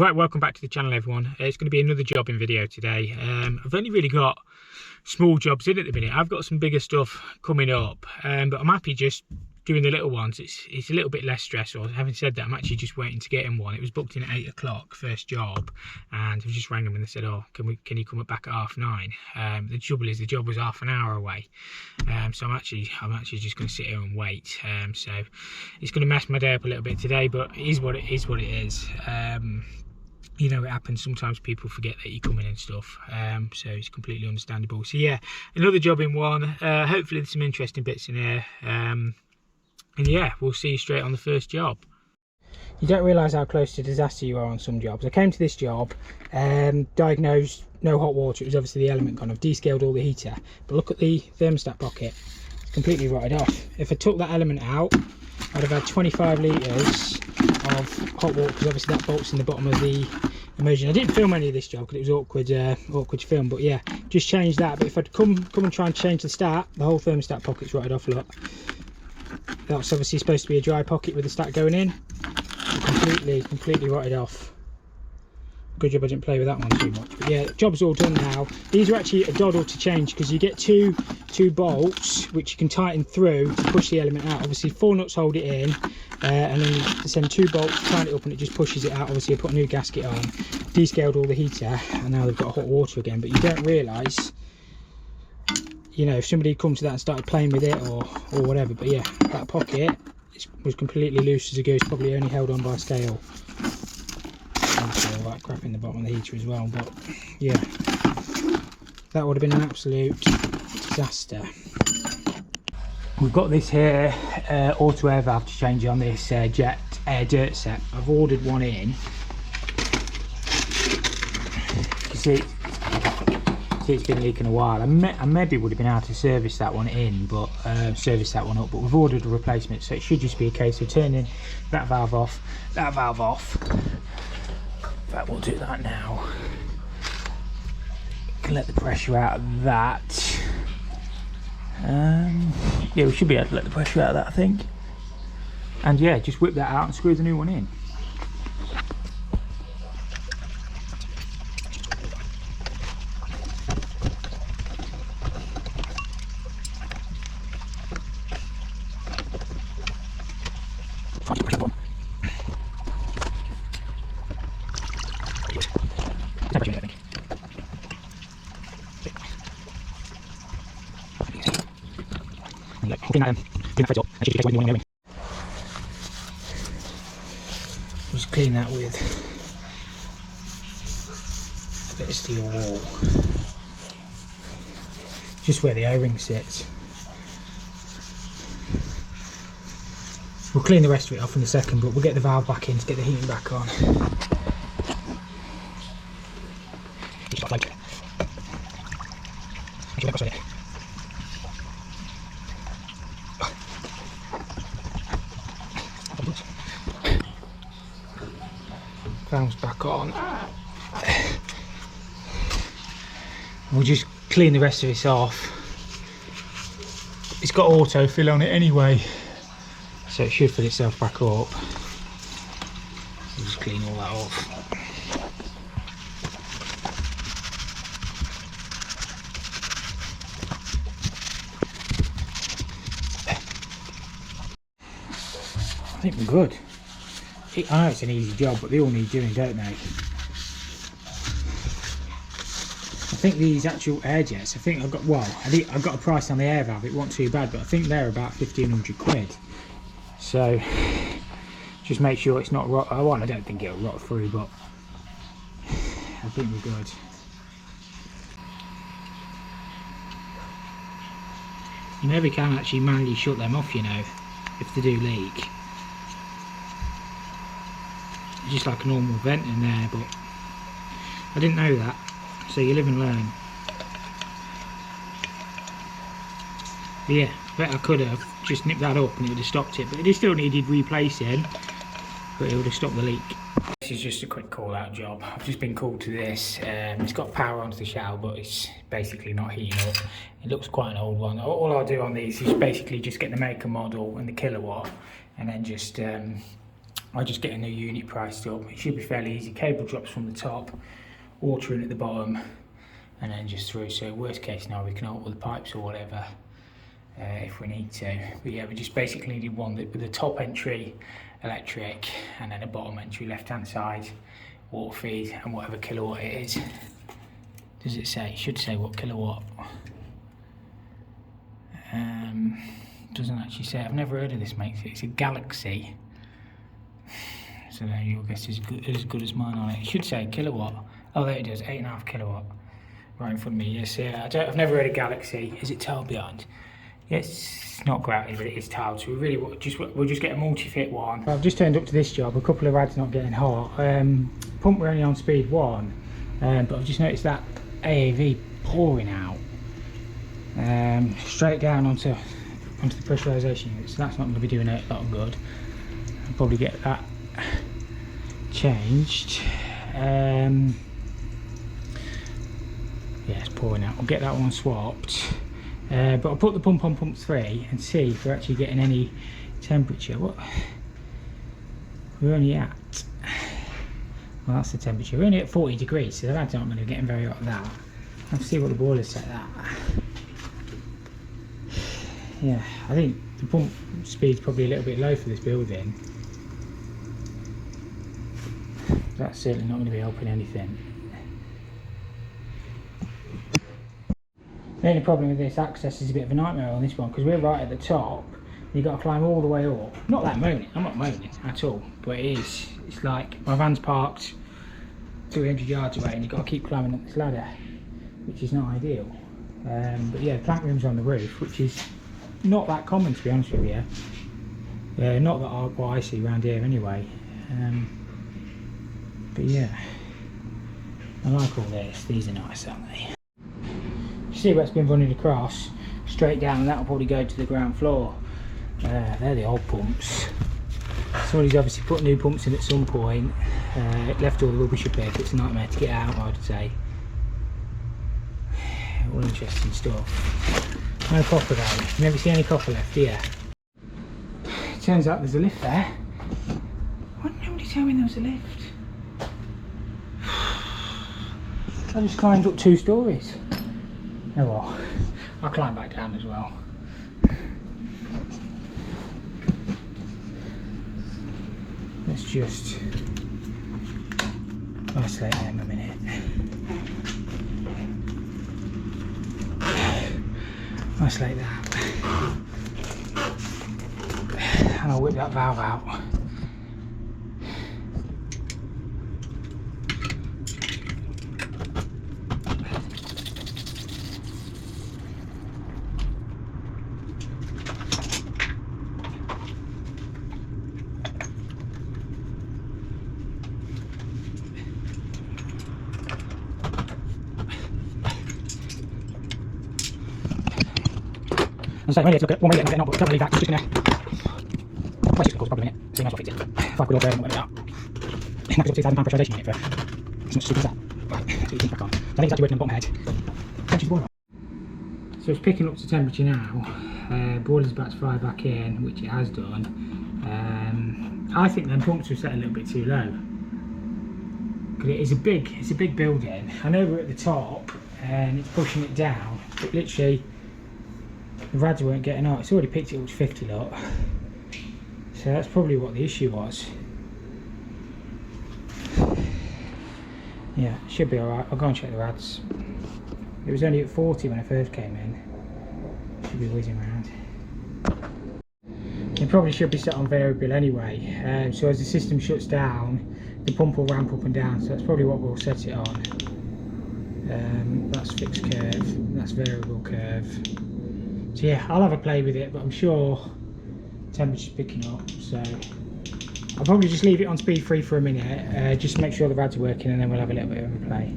Right, welcome back to the channel, everyone. It's going to be another jobbing video today. I've only really got small jobs in at the minute. I've got some bigger stuff coming up, but I'm happy just doing the little ones. It's a little bit less stressful. Having said that, I'm actually just waiting to get in one. It was booked in at 8 o'clock, first job, and I just rang them and they said, "Oh, can you come back at 9:30?" The trouble is, the job was half an hour away, so I'm actually just going to sit here and wait. So it's going to mess my day up a little bit today, but it is what it is. You know, it happens sometimes. People forget that you're coming and stuff, so it's completely understandable. So yeah, another job in one. Hopefully there's some interesting bits in here, and yeah, we'll see you straight on the first job. You don't realise how close to disaster you are on some jobs. I came to this job, diagnosed no hot water. It was obviously the element gone. I've descaled all the heater, but look at the thermostat pocket. It's completely rotted off. If I took that element out, I'd have had 25 litres of hot water, because obviously that bolt's in the bottom of the immersion. I didn't film any of this job because it was awkward to film, but yeah, just changed that. But if I'd come and try and change the stat, the whole thermostat pocket's rotted off. Look, that's obviously supposed to be a dry pocket with the stat going in. Completely rotted off. Good job I didn't play with that one too much. But yeah, job's all done now. These are actually a doddle to change, because you get two bolts which you can tighten through to push the element out. Obviously 4 nuts hold it in, and then you send 2 bolts, tighten it up, and it just pushes it out. Obviously I put a new gasket on, descaled all the heater, and now they've got hot water again. But you don't realise, you know, if somebody come to that and started playing with it or whatever. But yeah, that pocket was completely loose as a goose, probably only held on by scale. All that crap in the bottom of the heater as well. But yeah, that would have been an absolute disaster. We've got this here auto air valve to change on this jet air dirt set. I've ordered one in. You see it's been leaking a while. I maybe would have been able to service that one in, but service that one up, but we've ordered a replacement, so it should just be a case of turning that valve off, that valve off. In fact, we'll do that now. Can let the pressure out of that. Yeah, we should be able to let the pressure out of that, I think. And yeah, just whip that out and screw the new one in. Just clean that with a bit of steel wool, just where the O-ring sits. We'll clean the rest of it off in a second, but we'll get the valve back in to get the heating back on. Valve's back on. We'll just clean the rest of this off. It's got auto fill on it anyway, so it should fill itself back up. We'll just clean all that off. I think we're good. I know it's an easy job, but they all need doing, don't they? I think these actual air jets, I think I got a price on the air valve. It wasn't too bad, but I think they're about 1,500 quid. So just make sure it's not rot. Well, I don't think it'll rot through, but I think we're good. You never can actually manually shut them off, you know, if they do leak. Just like a normal vent in there, but I didn't know that, so you live and learn. But yeah, I bet I could have just nipped that up and it would have stopped it, but it still needed replacing, but it would have stopped the leak. This is just a quick call out job. I've just been called to this. It's got power onto the shower, but it's basically not heating up. It looks quite an old one. All I'll do on these is basically just get the make and model and the kilowatt, and then just I just get a new unit priced up. It should be fairly easy. Cable drops from the top, water in at the bottom, and then just through. So worst case now we can alter the pipes or whatever if we need to. But yeah, we just basically need one with the top entry electric and then a bottom entry left hand side water feed and whatever kilowatt it is. Does it say? It should say what kilowatt. Doesn't actually say. I've never heard of this, mate. It's a Galaxy. So there your guess is good as mine on it. It should say kilowatt. Oh, there it does. 8.5 kilowatt. Right in front of me. Yes, yeah. I've never heard of Galaxy. Is it tiled behind? Yes, it's not grouted, but it is tiled. So we'll just get a multi-fit one. I've just turned up to this job. A couple of rads not getting hot. Pump we're only on speed 1, but I've just noticed that AAV pouring out straight down onto the pressurisation unit. So that's not going to be doing a lot of good. I'll probably get that changed. Yeah, it's pouring out. I'll get that one swapped. But I'll put the pump on pump 3 and see if we're actually getting any temperature. What we're only at, well, that's the temperature. We're only at 40 degrees, so the lads aren't going to be getting very hot at that. Let's see what the boiler's set at. Yeah, I think the pump speed's probably a little bit low for this building. That's certainly not going to be helping anything. The only problem with this access is a bit of a nightmare on this one because we're right at the top. You've got to climb all the way up. Not that moaning, I'm not moaning at all, but it is. It's like my van's parked 300 yards away and you've got to keep climbing up this ladder, which is not ideal. But yeah, the plant room's on the roof, which is not that common to be honest with you. Not that what I see around here anyway. But yeah, I like all this. These are nice, aren't they? See where it's been running across straight down, and that'll probably go to the ground floor. They're the old pumps. Somebody's obviously put new pumps in at some point. It left all the rubbish up here, so it's a nightmare to get out, I'd say. All interesting stuff. No copper though. You never see any copper left here. Turns out there's a lift there. Why didn't nobody tell me there was a lift? I just climbed up 2 stories. Oh well, I'll climb back down as well. Let's just isolate them a minute. Isolate that. And I'll whip that valve out. So I'm ready to look at one way to get but don't believe that, it's just gonna price course probably a minute, so you might as well fix it. £5 quid or whatever that. And that's got £2,000 pressurisation unit for as much stupid as that. Right, so you think back on. So I think it's actually working on the bottom head. Temperature's boiler. So it's picking up to temperature now. Boiler's about to fire back in, which it has done. I think them pumps were set a little bit too low. Because it's a big building. I know we're at the top and it's pushing it down, but literally the rads weren't getting out. It's already picked it up to 50 lot. So that's probably what the issue was. Yeah, should be alright. I'll go and check the rads. It was only at 40 when I first came in. Should be whizzing around. It probably should be set on variable anyway. So as the system shuts down, the pump will ramp up and down. So that's probably what we'll set it on. That's fixed curve. That's variable curve. So yeah, I'll have a play with it, but I'm sure temperature's picking up, so I'll probably just leave it on speed 3 for a minute, just to make sure the rads are working, and then we'll have a little bit of a play.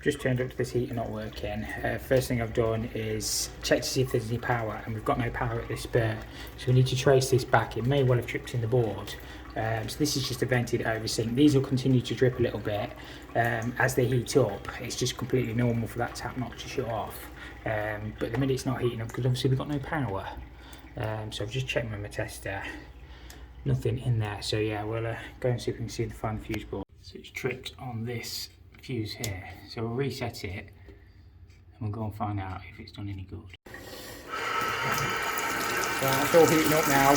Just turned up to this heater not working. First thing I've done is check to see if there's any power, and we've got no power at this spur, so we need to trace this back. It may well have tripped in the board. So this is just a vented oversing. These will continue to drip a little bit as they heat up. It's just completely normal for that tap not to shut off. But the minute it's not heating up, because obviously we've got no power. So I've just checked with my tester. nothing in there. So yeah, we'll go and see if we can see the find the fuse board. So it's tripped on this fuse here. So we'll reset it and we'll go and find out if it's done any good. So it's all heating up now.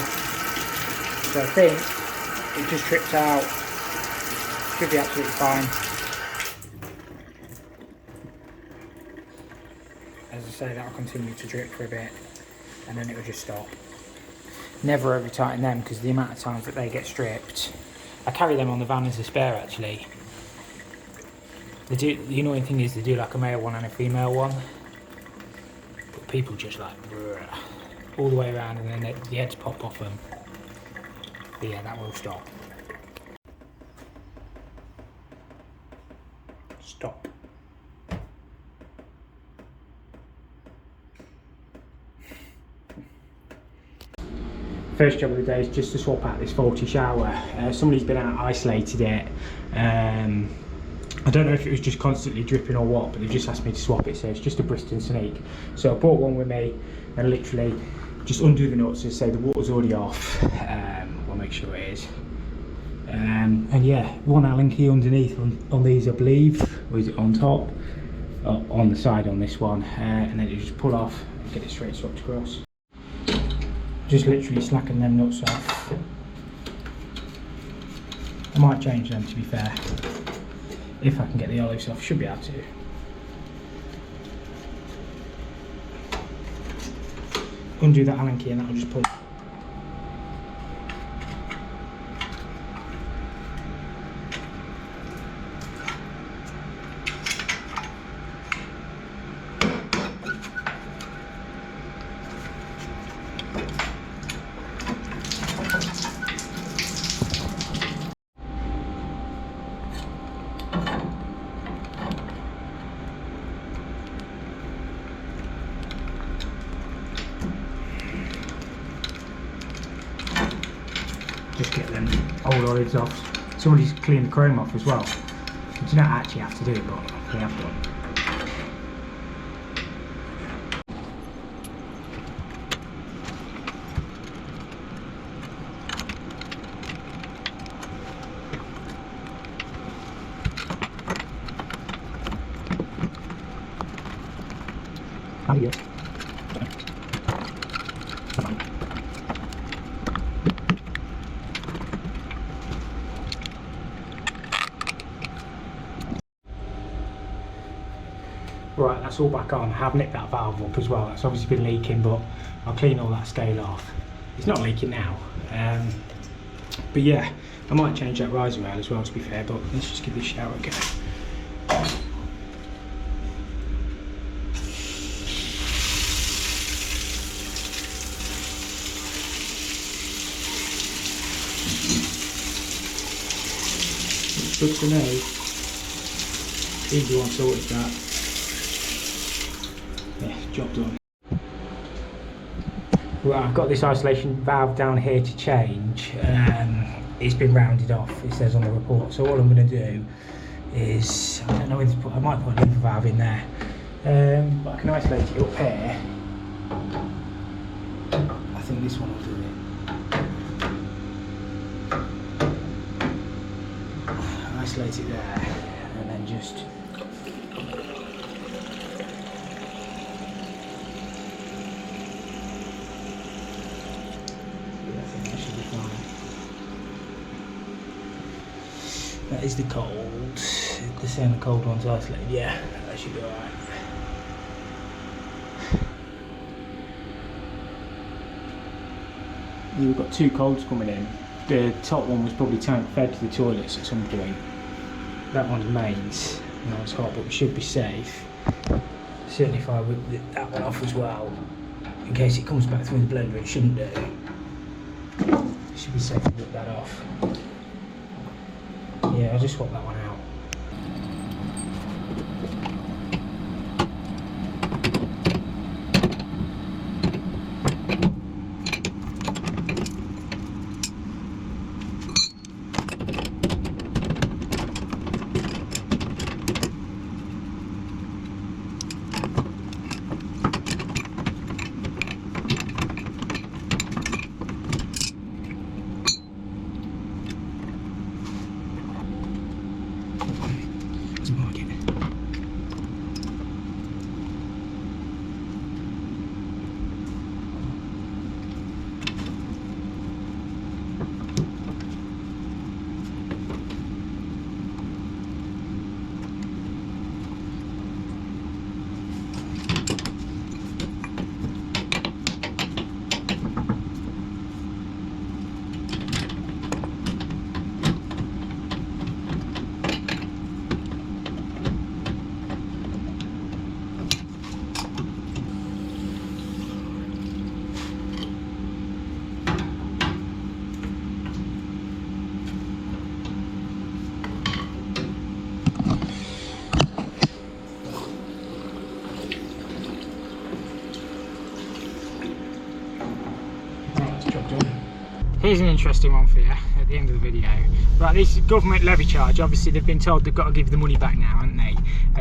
So I think it just tripped out. Should be absolutely fine. As I say, that'll continue to drip for a bit and then it will just stop. Never over tighten them because the amount of times that they get stripped. I carry them on the van as a spare actually. They do, the annoying thing is they do like a male one and a female one. But people just like all the way around and then the heads pop off them. But yeah, that will stop. Stop. First job of the day is just to swap out this faulty shower. Somebody's been out and isolated it. I don't know if it was just constantly dripping or what, but they've just asked me to swap it, so it's just a Bristol Sneak. So I brought one with me and literally just undo the nuts and say the water's already off. We'll make sure it is. And yeah, one Allen key underneath on these I believe, or is it on top? Oh, on the side on this one, and then you just pull off and get it straight swapped across. Just literally slacken them nuts off. I might change them to be fair. If I can get the olives off, should be able to. Undo that Allen key and that'll just pull. Just get them old olives off. Somebody's cleaned the chrome off as well. You don't actually have to do it, but they have done. How do you go? Right, that's all back on. I have nicked that valve up as well. That's obviously been leaking, but I'll clean all that scale off. It's not leaking now. But yeah, I might change that riser rail as well to be fair, but let's just give this shower a go. It's good to know. Easy one sorted that. Yeah, job done. Right, I've got this isolation valve down here to change. It's been rounded off, it says on the report. So all I'm going to do is, I don't know whether to put, I might put a limper valve in there. But I can isolate it up here. I think this one will do it. Isolate it there, and then just that is the cold. They're saying the cold one's isolated. Yeah, that should be alright. We've got two colds coming in. The top one was probably tank fed to the toilets at some point. That one's mains. Now it's hot, but we should be safe. Certainly if I would that one off as well, in case it comes back through the blender, it shouldn't do. Should be safe to rip that off. Yeah, I'll just swap that one out. doesn't like it. Here's an interesting one for you at the end of the video. Right, this is government levy charge. Obviously they've been told they've got to give the money back now, haven't they?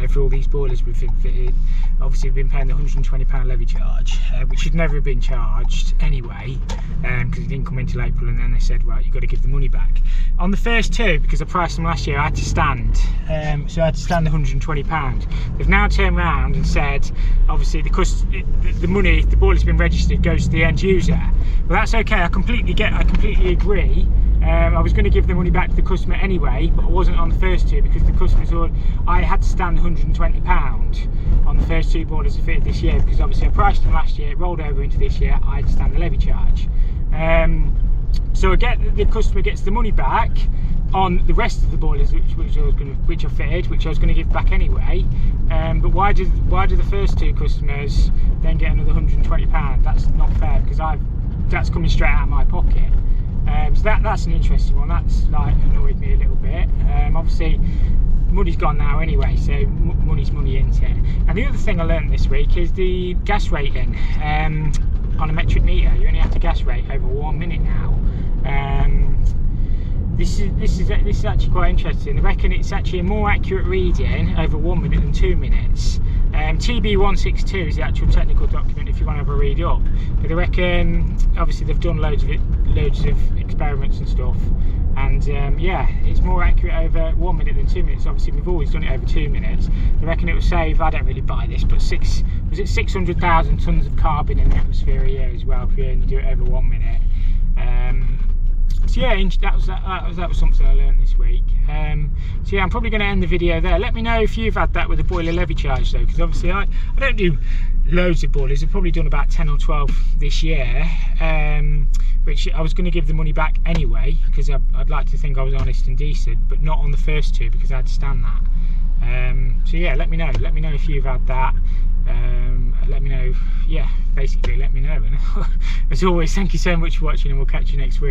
For all these boilers we've been fitted. Obviously we've been paying the £120 levy charge, which should never have been charged anyway, because it didn't come until April, and then they said, right, you've got to give the money back. On the first two, because I priced them last year, I had to stand. So I had to stand the £120. They've now turned around and said, obviously the money, the boiler's been registered, goes to the end user. Well, that's okay, I completely agree. I was going to give the money back to the customer anyway, but I wasn't on the first two because the customers I had to stand £120 on the first two boilers I fitted this year, because obviously I priced them last year, it rolled over into this year, I had to stand the levy charge. So I get the customer gets the money back on the rest of the boilers which I fitted, which I was going to give back anyway. But why do the first two customers then get another £120? That's not fair, because that's coming straight out of my pocket. So that's an interesting one. That's like annoyed me a little bit. Obviously money's gone now anyway, so money's money, isn't it? And the other thing I learned this week is the gas rating on a metric meter. You only have to gas rate over 1 minute now. This is actually quite interesting. I reckon it's actually a more accurate reading over 1 minute than 2 minutes. TB162 is the actual technical document if you want to have a read up. But I reckon, obviously they've done loads of experiments and stuff, and yeah, it's more accurate over 1 minute than 2 minutes. Obviously we've always done it over 2 minutes. I reckon it will save, I don't really buy this, but 600,000 tonnes of carbon in the atmosphere a year as well if you only do it over 1 minute. So yeah, that was something I learned this week. So yeah, I'm probably going to end the video there. Let me know if you've had that with the boiler levy charge though, because obviously I don't do loads of boilers. I've probably done about 10 or 12 this year, which I was going to give the money back anyway, because I'd like to think I was honest and decent, but not on the first two because I had to stand that. So yeah, let me know if you've had that. Let me know, yeah, basically let me know. And as always, thank you so much for watching, and we'll catch you next week.